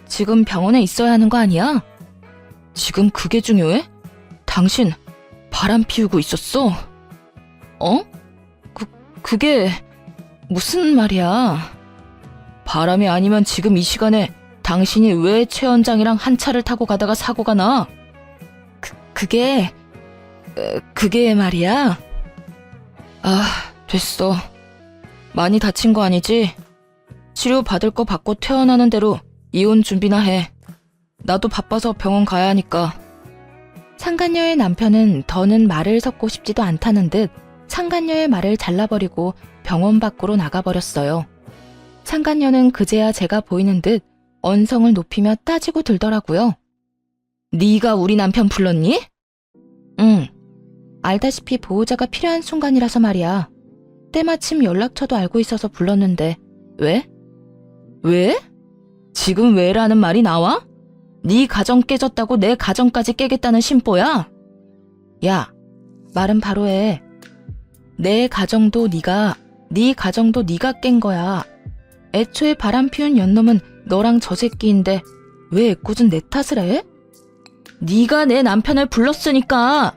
지금 병원에 있어야 하는 거 아니야? 지금 그게 중요해? 당신 바람 피우고 있었어? 어? 그게 무슨 말이야? 바람이 아니면 지금 이 시간에 당신이 왜 최 원장이랑 한 차를 타고 가다가 사고가 나? 그게 말이야? 됐어. 많이 다친 거 아니지? 치료 받을 거 받고 퇴원하는 대로 이혼 준비나 해. 나도 바빠서 병원 가야 하니까. 상간녀의 남편은 더는 말을 섞고 싶지도 않다는 듯 상간녀의 말을 잘라버리고 병원 밖으로 나가버렸어요. 상간녀는 그제야 제가 보이는 듯 언성을 높이며 따지고 들더라고요. 네가 우리 남편 불렀니? 응. 알다시피 보호자가 필요한 순간이라서 말이야. 때마침 연락처도 알고 있어서 불렀는데 왜? 왜? 지금 왜라는 말이 나와? 네 가정 깨졌다고 내 가정까지 깨겠다는 심보야? 야, 말은 바로 해. 내 가정도 네가, 네 가정도 네가 깬 거야. 애초에 바람 피운 연놈은 너랑 저 새끼인데 왜 애꿎은 내 탓을 해? 네가 내 남편을 불렀으니까.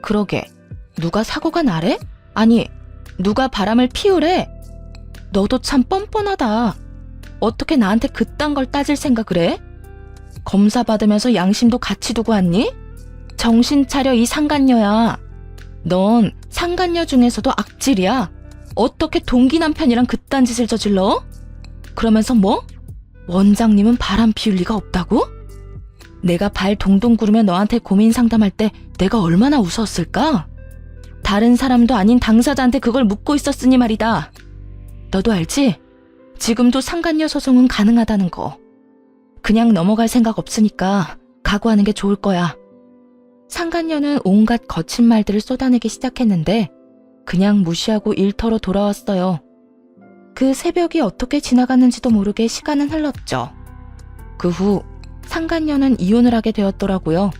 그러게, 누가 사고가 나래? 아니, 누가 바람을 피우래? 너도 참 뻔뻔하다. 어떻게 나한테 그딴 걸 따질 생각을 해? 검사 받으면서 양심도 같이 두고 왔니? 정신 차려 이 상간녀야. 넌 상간녀 중에서도 악질이야. 어떻게 동기 남편이랑 그딴 짓을 저질러? 그러면서 뭐? 원장님은 바람 피울 리가 없다고? 내가 발 동동 구르며 너한테 고민 상담할 때 내가 얼마나 웃었을까? 다른 사람도 아닌 당사자한테 그걸 묻고 있었으니 말이다. 너도 알지? 지금도 상간녀 소송은 가능하다는 거. 그냥 넘어갈 생각 없으니까 각오하는 게 좋을 거야. 상간녀는 온갖 거친 말들을 쏟아내기 시작했는데 그냥 무시하고 일터로 돌아왔어요. 그 새벽이 어떻게 지나갔는지도 모르게 시간은 흘렀죠. 그 후 상간녀는 이혼을 하게 되었더라고요.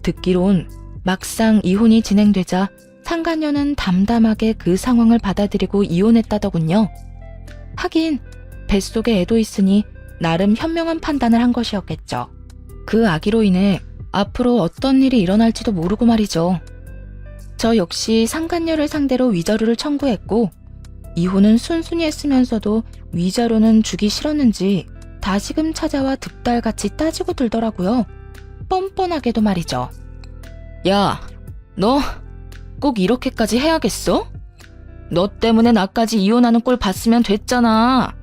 듣기론 막상 이혼이 진행되자 상간녀는 담담하게 그 상황을 받아들이고 이혼했다더군요. 하긴 뱃속에 애도 있으니 나름 현명한 판단을 한 것이었겠죠. 그 아기로 인해 앞으로 어떤 일이 일어날지도 모르고 말이죠. 저 역시 상간녀를 상대로 위자료를 청구했고 이혼은 순순히 했으면서도 위자료는 주기 싫었는지 다시금 찾아와 득달같이 따지고 들더라고요. 뻔뻔하게도 말이죠. 야, 너 꼭 이렇게까지 해야겠어? 너 때문에 나까지 이혼하는 꼴 봤으면 됐잖아.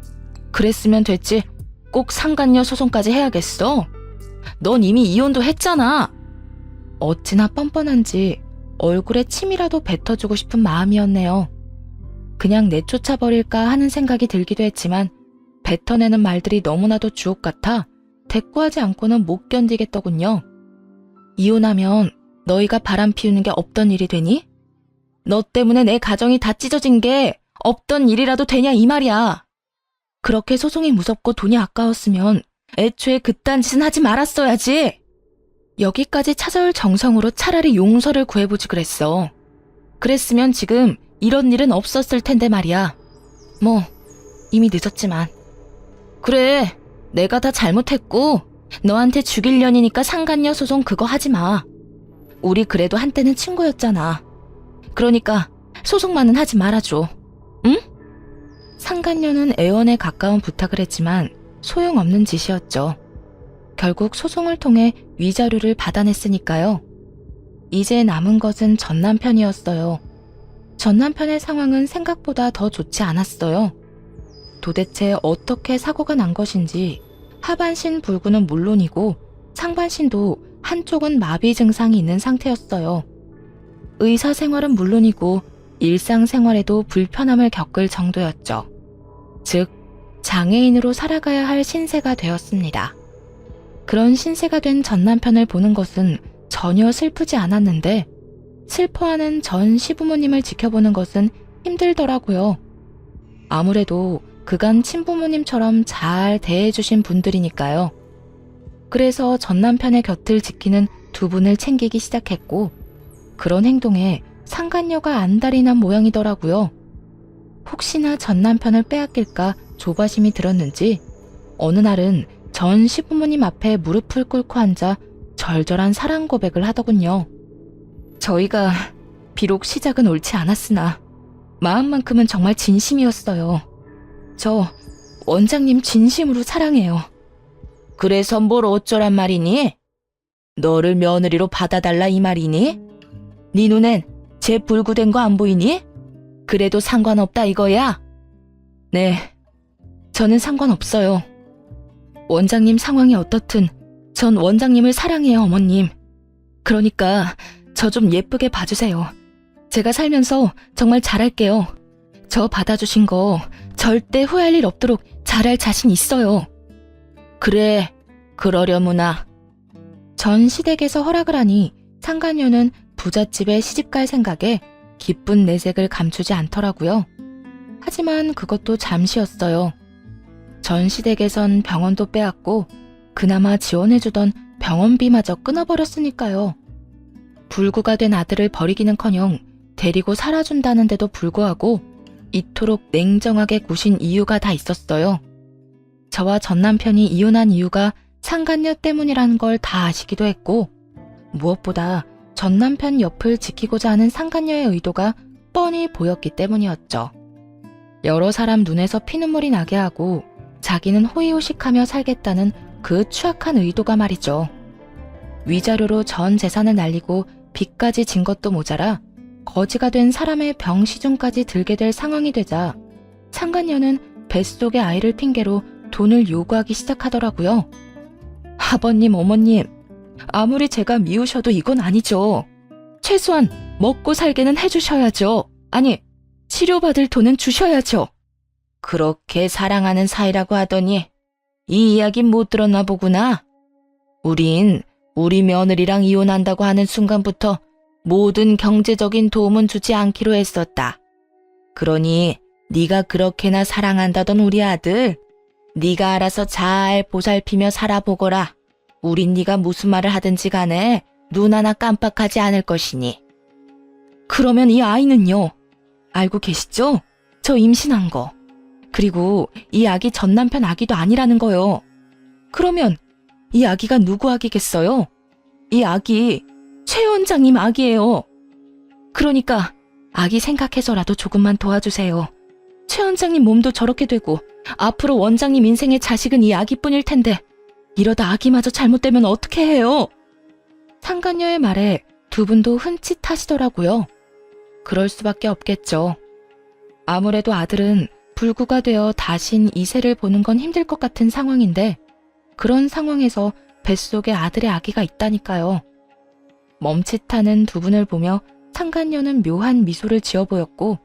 그랬으면 됐지. 꼭 상간녀 소송까지 해야겠어? 넌 이미 이혼도 했잖아. 어찌나 뻔뻔한지 얼굴에 침이라도 뱉어주고 싶은 마음이었네요. 그냥 내쫓아버릴까 하는 생각이 들기도 했지만 뱉어내는 말들이 너무나도 주옥 같아 대꾸하지 않고는 못 견디겠더군요. 이혼하면 너희가 바람 피우는 게 없던 일이 되니? 너 때문에 내 가정이 다 찢어진 게 없던 일이라도 되냐 이 말이야. 그렇게 소송이 무섭고 돈이 아까웠으면 애초에 그딴 짓은 하지 말았어야지. 여기까지 찾아올 정성으로 차라리 용서를 구해보지 그랬어. 그랬으면 지금 이런 일은 없었을 텐데 말이야. 뭐 이미 늦었지만. 그래, 내가 다 잘못했고 너한테 죽일 년이니까 상간녀 소송 그거 하지 마. 우리 그래도 한때는 친구였잖아. 그러니까 소송만은 하지 말아줘. 응? 상간녀는 애원에 가까운 부탁을 했지만 소용없는 짓이었죠. 결국 소송을 통해 위자료를 받아냈으니까요. 이제 남은 것은 전 남편이었어요. 전 남편의 상황은 생각보다 더 좋지 않았어요. 도대체 어떻게 사고가 난 것인지 하반신 불구는 물론이고 상반신도 한쪽은 마비 증상이 있는 상태였어요. 의사 생활은 물론이고 일상생활에도 불편함을 겪을 정도였죠. 즉, 장애인으로 살아가야 할 신세가 되었습니다. 그런 신세가 된 전 남편을 보는 것은 전혀 슬프지 않았는데 슬퍼하는 전 시부모님을 지켜보는 것은 힘들더라고요. 아무래도 그간 친부모님처럼 잘 대해주신 분들이니까요. 그래서 전 남편의 곁을 지키는 두 분을 챙기기 시작했고 그런 행동에 상간녀가 안달이 난 모양이더라고요. 혹시나 전 남편을 빼앗길까 조바심이 들었는지 어느 날은 전 시부모님 앞에 무릎을 꿇고 앉아 절절한 사랑 고백을 하더군요. 저희가 비록 시작은 옳지 않았으나 마음만큼은 정말 진심이었어요. 저 원장님 진심으로 사랑해요. 그래서 뭘 어쩌란 말이니? 너를 며느리로 받아달라 이 말이니? 네 눈엔 제 불구된 거 안 보이니? 그래도 상관없다 이거야? 네, 저는 상관없어요. 원장님 상황이 어떻든 전 원장님을 사랑해요, 어머님. 그러니까 저 좀 예쁘게 봐주세요. 제가 살면서 정말 잘할게요. 저 받아주신 거 절대 후회할 일 없도록 잘할 자신 있어요. 그래, 그러려무나. 전 시댁에서 허락을 하니 상간녀는 부잣집에 시집갈 생각에 기쁜 내색을 감추지 않더라고요. 하지만 그것도 잠시였어요. 전 시댁에선 병원도 빼앗고 그나마 지원해주던 병원비마저 끊어버렸으니까요. 불구가 된 아들을 버리기는커녕 데리고 살아준다는데도 불구하고 이토록 냉정하게 구신 이유가 다 있었어요. 저와 전 남편이 이혼한 이유가 상간녀 때문이라는 걸 다 아시기도 했고 무엇보다 전 남편 옆을 지키고자 하는 상간녀의 의도가 뻔히 보였기 때문이었죠. 여러 사람 눈에서 피눈물이 나게 하고 자기는 호의호식하며 살겠다는 그 추악한 의도가 말이죠. 위자료로 전 재산을 날리고 빚까지 진 것도 모자라 거지가 된 사람의 병시중까지 들게 될 상황이 되자 상간녀는 뱃속의 아이를 핑계로 돈을 요구하기 시작하더라고요. 아버님, 어머님, 아무리 제가 미우셔도 이건 아니죠. 최소한 먹고 살게는 해주셔야죠. 아니, 치료받을 돈은 주셔야죠. 그렇게 사랑하는 사이라고 하더니 이 이야기 못 들었나 보구나. 우린 우리 며느리랑 이혼한다고 하는 순간부터 모든 경제적인 도움은 주지 않기로 했었다. 그러니 네가 그렇게나 사랑한다던 우리 아들, 네가 알아서 잘 보살피며 살아보거라. 우린 네가 무슨 말을 하든지 간에 눈 하나 깜빡하지 않을 것이니. 그러면 이 아이는요? 알고 계시죠? 저 임신한 거. 그리고 이 아기 전 남편 아기도 아니라는 거요. 그러면 이 아기가 누구 아기겠어요? 이 아기 최 원장님 아기예요. 그러니까 아기 생각해서라도 조금만 도와주세요. 최 원장님 몸도 저렇게 되고 앞으로 원장님 인생의 자식은 이 아기뿐일 텐데 이러다 아기마저 잘못되면 어떻게 해요? 상간녀의 말에 두 분도 흠칫하시더라고요. 그럴 수밖에 없겠죠. 아무래도 아들은 불구가 되어 다신 이세를 보는 건 힘들 것 같은 상황인데 그런 상황에서 뱃속에 아들의 아기가 있다니까요. 멈칫하는 두 분을 보며 상간녀는 묘한 미소를 지어 보였고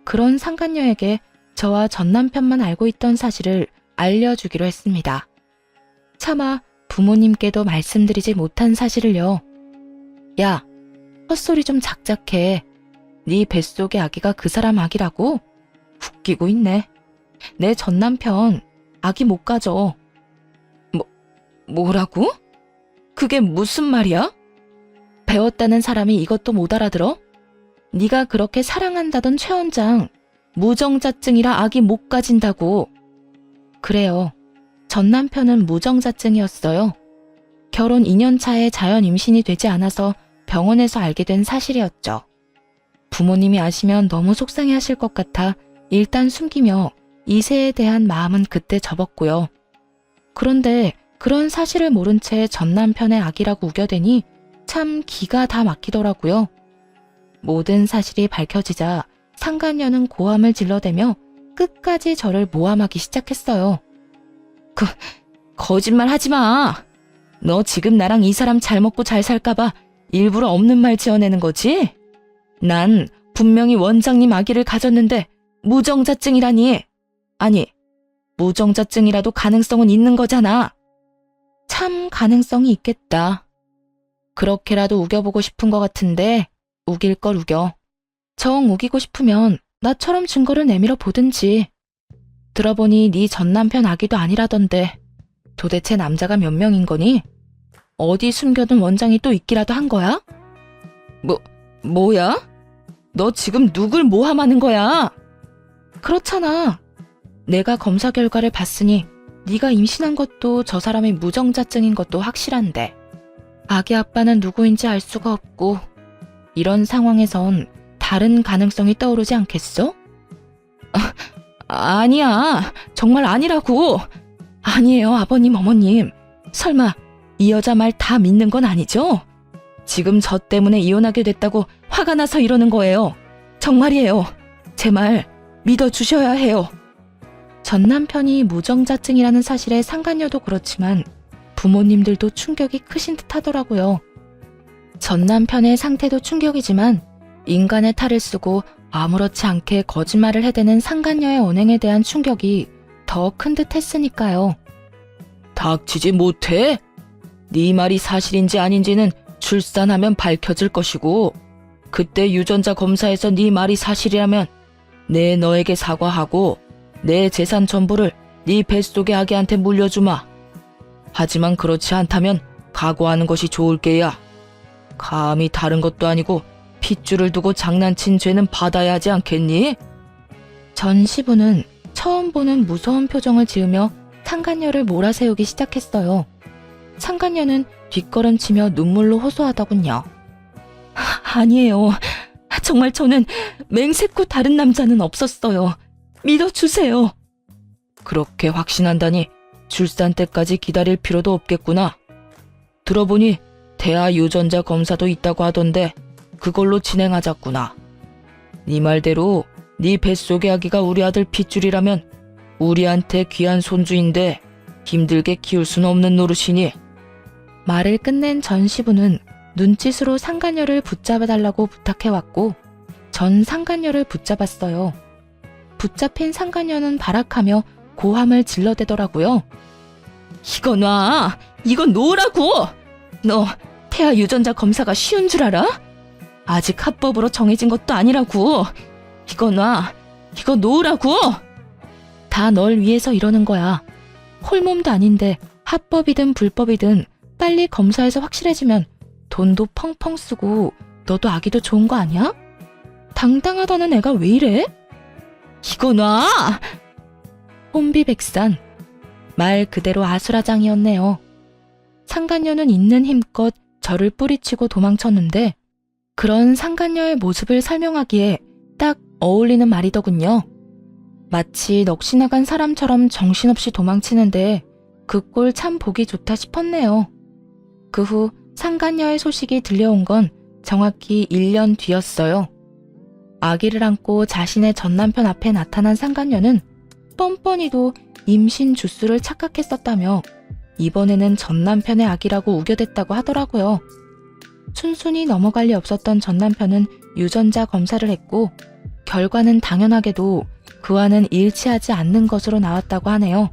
그런 상간녀에게 저와 전 남편만 알고 있던 사실을 알려주기로 했습니다. 차마 부모님께도 말씀드리지 못한 사실을요. 야, 헛소리 좀 작작해. 네 뱃속의 아기가 그 사람 아기라고? 웃기고 있네. 내 전 남편 아기 못 가져. 뭐라고? 그게 무슨 말이야? 배웠다는 사람이 이것도 못 알아들어? 네가 그렇게 사랑한다던 최 원장 무정자증이라 아기 못 가진다고. 그래요. 전 남편은 무정자증이었어요. 결혼 2년 차에 자연 임신이 되지 않아서 병원에서 알게 된 사실이었죠. 부모님이 아시면 너무 속상해하실 것 같아 일단 숨기며 이세에 대한 마음은 그때 접었고요. 그런데 그런 사실을 모른 채 전 남편의 아기라고 우겨대니 참 기가 다 막히더라고요. 모든 사실이 밝혀지자 상간녀는 고함을 질러대며 끝까지 저를 모함하기 시작했어요. 거짓말 하지 마. 너 지금 나랑 이 사람 잘 먹고 잘 살까봐 일부러 없는 말 지어내는 거지? 난 분명히 원장님 아기를 가졌는데 무정자증이라니. 아니, 무정자증이라도 가능성은 있는 거잖아. 참 가능성이 있겠다. 그렇게라도 우겨보고 싶은 것 같은데 우길 걸 우겨. 정 우기고 싶으면 나처럼 증거를 내밀어 보든지. 들어보니 네 전 남편 아기도 아니라던데 도대체 남자가 몇 명인 거니? 어디 숨겨둔 원장이 또 있기라도 한 거야? 뭐야? 너 지금 누굴 모함하는 거야? 그렇잖아. 내가 검사 결과를 봤으니 네가 임신한 것도 저 사람이 무정자증인 것도 확실한데 아기 아빠는 누구인지 알 수가 없고 이런 상황에선 다른 가능성이 떠오르지 않겠어? 아니야. 정말 아니라고. 아니에요, 아버님, 어머님. 설마 이 여자 말 다 믿는 건 아니죠? 지금 저 때문에 이혼하게 됐다고 화가 나서 이러는 거예요. 정말이에요. 제 말 믿어주셔야 해요. 전 남편이 무정자증이라는 사실에 상간녀도 그렇지만 부모님들도 충격이 크신 듯 하더라고요. 전 남편의 상태도 충격이지만 인간의 탈을 쓰고 아무렇지 않게 거짓말을 해대는 상간녀의 언행에 대한 충격이 더 큰 듯 했으니까요. 닥치지 못해? 네 말이 사실인지 아닌지는 출산하면 밝혀질 것이고 그때 유전자 검사에서 네 말이 사실이라면 내 너에게 사과하고 내 재산 전부를 네 뱃속의 아기한테 물려주마. 하지만 그렇지 않다면 각오하는 것이 좋을 게야. 감히 다른 것도 아니고 핏줄을 두고 장난친 죄는 받아야 하지 않겠니? 전 시부는 처음 보는 무서운 표정을 지으며 상간녀를 몰아세우기 시작했어요. 상간녀는 뒷걸음치며 눈물로 호소하더군요. 아니에요. 정말 저는 맹세코 다른 남자는 없었어요. 믿어주세요. 그렇게 확신한다니 출산 때까지 기다릴 필요도 없겠구나. 들어보니 태아 유전자 검사도 있다고 하던데 그걸로 진행하자꾸나. 네 말대로 네 뱃속의 아기가 우리 아들 핏줄이라면 우리한테 귀한 손주인데 힘들게 키울 수는 없는 노릇이니. 말을 끝낸 전 시부는 눈짓으로 상간녀를 붙잡아달라고 부탁해왔고 전 상간녀를 붙잡았어요. 붙잡힌 상간녀는 발악하며 고함을 질러대더라고요. 이거 놔! 이건 놓으라고! 너 태아 유전자 검사가 쉬운 줄 알아? 아직 합법으로 정해진 것도 아니라고! 이거 놔! 이거 놓으라고! 다 널 위해서 이러는 거야. 홀몸도 아닌데 합법이든 불법이든 빨리 검사해서 확실해지면 돈도 펑펑 쓰고 너도 아기도 좋은 거 아니야? 당당하다는 애가 왜 이래? 이거 놔! 혼비백산. 말 그대로 아수라장이었네요. 상간녀는 있는 힘껏 저를 뿌리치고 도망쳤는데 그런 상간녀의 모습을 설명하기에 딱 어울리는 말이더군요. 마치 넋이 나간 사람처럼 정신없이 도망치는데 그 꼴 참 보기 좋다 싶었네요. 그 후 상간녀의 소식이 들려온 건 정확히 1년 뒤였어요. 아기를 안고 자신의 전남편 앞에 나타난 상간녀는 뻔뻔히도 임신 주수를 착각했었다며 이번에는 전남편의 아기라고 우겨댔다고 하더라고요. 순순히 넘어갈 리 없었던 전남편은 유전자 검사를 했고 결과는 당연하게도 그와는 일치하지 않는 것으로 나왔다고 하네요.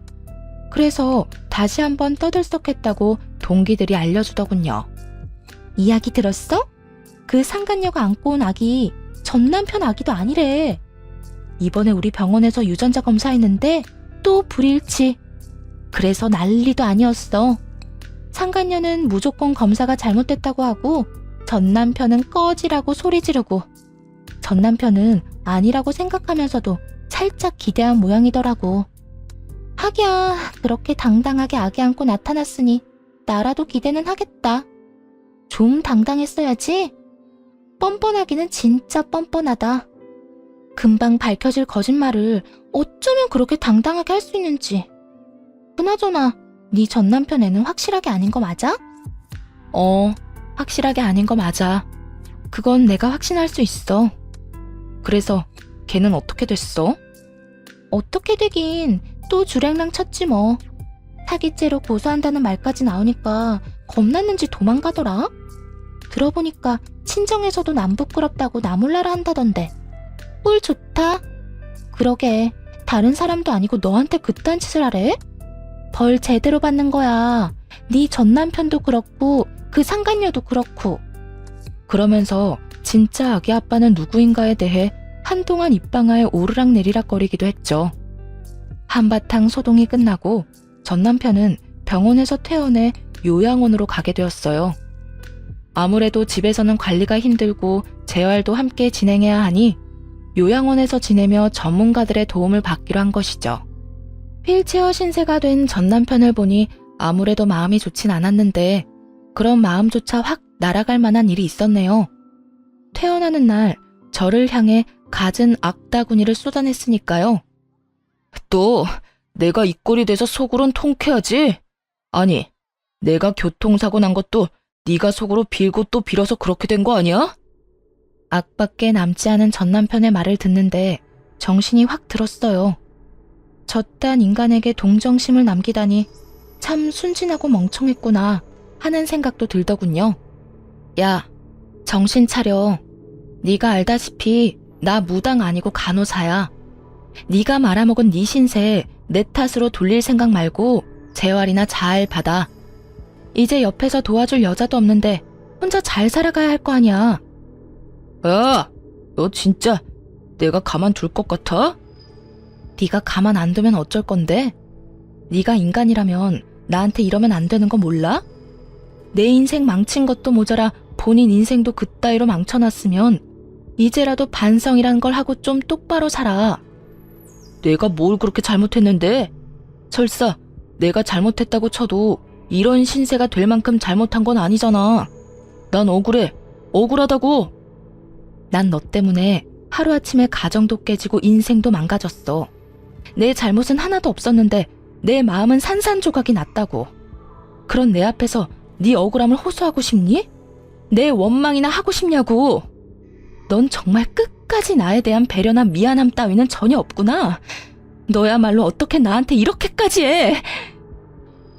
그래서 다시 한번 떠들썩했다고 동기들이 알려주더군요. 이야기 들었어? 그 상간녀가 안고 온 아기 전남편 아기도 아니래. 이번에 우리 병원에서 유전자 검사했는데 또 불일치. 그래서 난리도 아니었어. 상간녀는 무조건 검사가 잘못됐다고 하고 전남편은 꺼지라고 소리 지르고 전남편은 아니라고 생각하면서도 살짝 기대한 모양이더라고. 하기야 그렇게 당당하게 아기 안고 나타났으니 나라도 기대는 하겠다. 좀 당당했어야지. 뻔뻔하기는 진짜 뻔뻔하다. 금방 밝혀질 거짓말을 어쩌면 그렇게 당당하게 할 수 있는지. 그나저나 네 전남편 애는 확실하게 아닌 거 맞아? 확실하게 아닌 거 맞아. 그건 내가 확신할 수 있어. 그래서 걔는 어떻게 됐어? 어떻게 되긴 또 주랭랑 쳤지 뭐. 사기죄로 고소한다는 말까지 나오니까 겁났는지 도망가더라. 들어보니까 친정에서도 남 부끄럽다고 나 몰라라 한다던데. 꿀 좋다. 그러게 다른 사람도 아니고 너한테 그딴 짓을 하래? 벌 제대로 받는 거야. 네 전남편도 그렇고 그 상간녀도 그렇고. 그러면서 진짜 아기 아빠는 누구인가에 대해 한동안 입방아에 오르락내리락거리기도 했죠. 한바탕 소동이 끝나고 전남편은 병원에서 퇴원해 요양원으로 가게 되었어요. 아무래도 집에서는 관리가 힘들고 재활도 함께 진행해야 하니 요양원에서 지내며 전문가들의 도움을 받기로 한 것이죠. 휠체어 신세가 된 전남편을 보니 아무래도 마음이 좋진 않았는데 그런 마음조차 확 날아갈 만한 일이 있었네요. 퇴원하는 날 저를 향해 갖은 악다구니를 쏟아냈으니까요. 또 내가 이 꼴이 돼서 속으론 통쾌하지? 아니, 내가 교통사고 난 것도 네가 속으로 빌고 또 빌어서 그렇게 된 거 아니야? 악밖에 남지 않은 전남편의 말을 듣는데 정신이 확 들었어요. 저딴 인간에게 동정심을 남기다니 참 순진하고 멍청했구나 하는 생각도 들더군요. 야, 정신 차려. 네가 알다시피 나 무당 아니고 간호사야. 네가 말아먹은 네 신세 내 탓으로 돌릴 생각 말고 재활이나 잘 받아. 이제 옆에서 도와줄 여자도 없는데 혼자 잘 살아가야 할 거 아니야. 야, 너 진짜 내가 가만둘 것 같아? 네가 가만 안 두면 어쩔 건데? 네가 인간이라면 나한테 이러면 안 되는 거 몰라? 내 인생 망친 것도 모자라 본인 인생도 그따위로 망쳐놨으면 이제라도 반성이란 걸 하고 좀 똑바로 살아. 내가 뭘 그렇게 잘못했는데? 설사 내가 잘못했다고 쳐도 이런 신세가 될 만큼 잘못한 건 아니잖아. 난 억울해. 억울하다고. 난 너 때문에 하루아침에 가정도 깨지고 인생도 망가졌어. 내 잘못은 하나도 없었는데 내 마음은 산산조각이 났다고. 그런 내 앞에서 네 억울함을 호소하고 싶니? 내 원망이나 하고 싶냐고. 넌 정말 끝까지 나에 대한 배려나 미안함 따위는 전혀 없구나. 너야말로 어떻게 나한테 이렇게까지 해.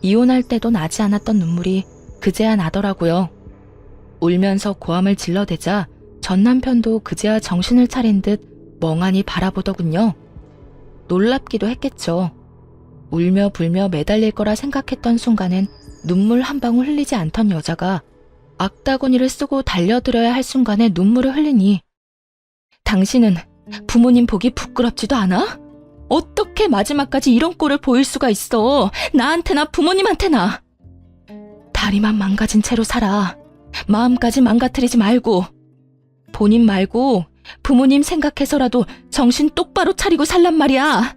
이혼할 때도 나지 않았던 눈물이 그제야 나더라고요. 울면서 고함을 질러대자 전 남편도 그제야 정신을 차린 듯 멍하니 바라보더군요. 놀랍기도 했겠죠. 울며 불며 매달릴 거라 생각했던 순간엔 눈물 한 방울 흘리지 않던 여자가 악다구니를 쓰고 달려들어야 할 순간에 눈물을 흘리니 당신은 부모님 보기 부끄럽지도 않아? 어떻게 마지막까지 이런 꼴을 보일 수가 있어? 나한테나 부모님한테나. 다리만 망가진 채로 살아. 마음까지 망가뜨리지 말고. 본인 말고 부모님 생각해서라도 정신 똑바로 차리고 살란 말이야.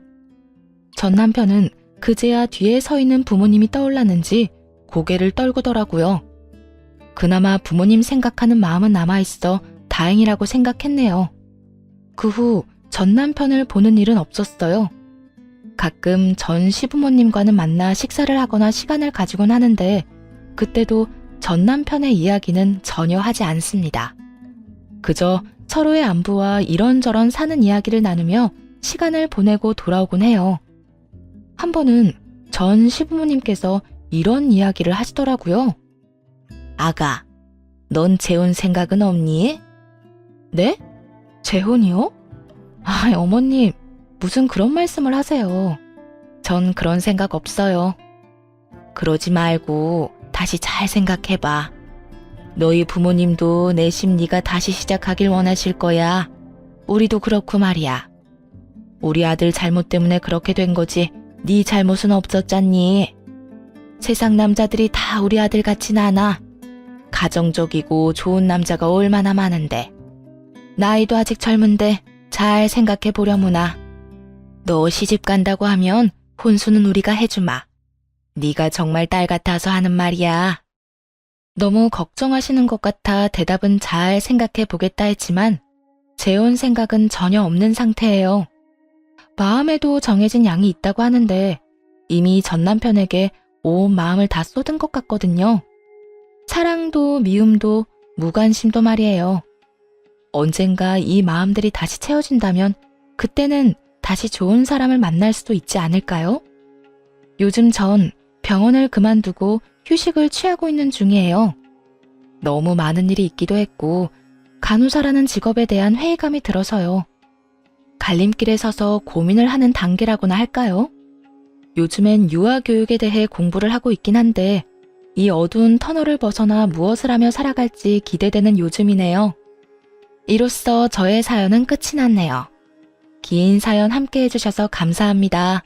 전 남편은 그제야 뒤에 서 있는 부모님이 떠올랐는지 고개를 떨구더라고요. 그나마 부모님 생각하는 마음은 남아있어 다행이라고 생각했네요. 그 후 전 남편을 보는 일은 없었어요. 가끔 전 시부모님과는 만나 식사를 하거나 시간을 가지곤 하는데 그때도 전 남편의 이야기는 전혀 하지 않습니다. 그저 서로의 안부와 이런저런 사는 이야기를 나누며 시간을 보내고 돌아오곤 해요. 한 번은 전 시부모님께서 이런 이야기를 하시더라고요. 아가, 넌 재혼 생각은 없니? 네? 재혼이요? 아, 어머님, 무슨 그런 말씀을 하세요. 전 그런 생각 없어요. 그러지 말고 다시 잘 생각해봐. 너희 부모님도 내심 네가 다시 시작하길 원하실 거야. 우리도 그렇고 말이야. 우리 아들 잘못 때문에 그렇게 된 거지 네 잘못은 없었잖니. 세상 남자들이 다 우리 아들 같진 않아. 가정적이고 좋은 남자가 얼마나 많은데. 나이도 아직 젊은데 잘 생각해 보려무나. 너 시집 간다고 하면 혼수는 우리가 해주마. 네가 정말 딸 같아서 하는 말이야. 너무 걱정하시는 것 같아 대답은 잘 생각해 보겠다 했지만 재혼 생각은 전혀 없는 상태예요. 마음에도 정해진 양이 있다고 하는데 이미 전 남편에게 온 마음을 다 쏟은 것 같거든요. 사랑도 미움도 무관심도 말이에요. 언젠가 이 마음들이 다시 채워진다면 그때는 다시 좋은 사람을 만날 수도 있지 않을까요? 요즘 전 병원을 그만두고 휴식을 취하고 있는 중이에요. 너무 많은 일이 있기도 했고 간호사라는 직업에 대한 회의감이 들어서요. 갈림길에 서서 고민을 하는 단계라고나 할까요? 요즘엔 유아교육에 대해 공부를 하고 있긴 한데 이 어두운 터널을 벗어나 무엇을 하며 살아갈지 기대되는 요즘이네요. 이로써 저의 사연은 끝이 났네요. 긴 사연 함께 해주셔서 감사합니다.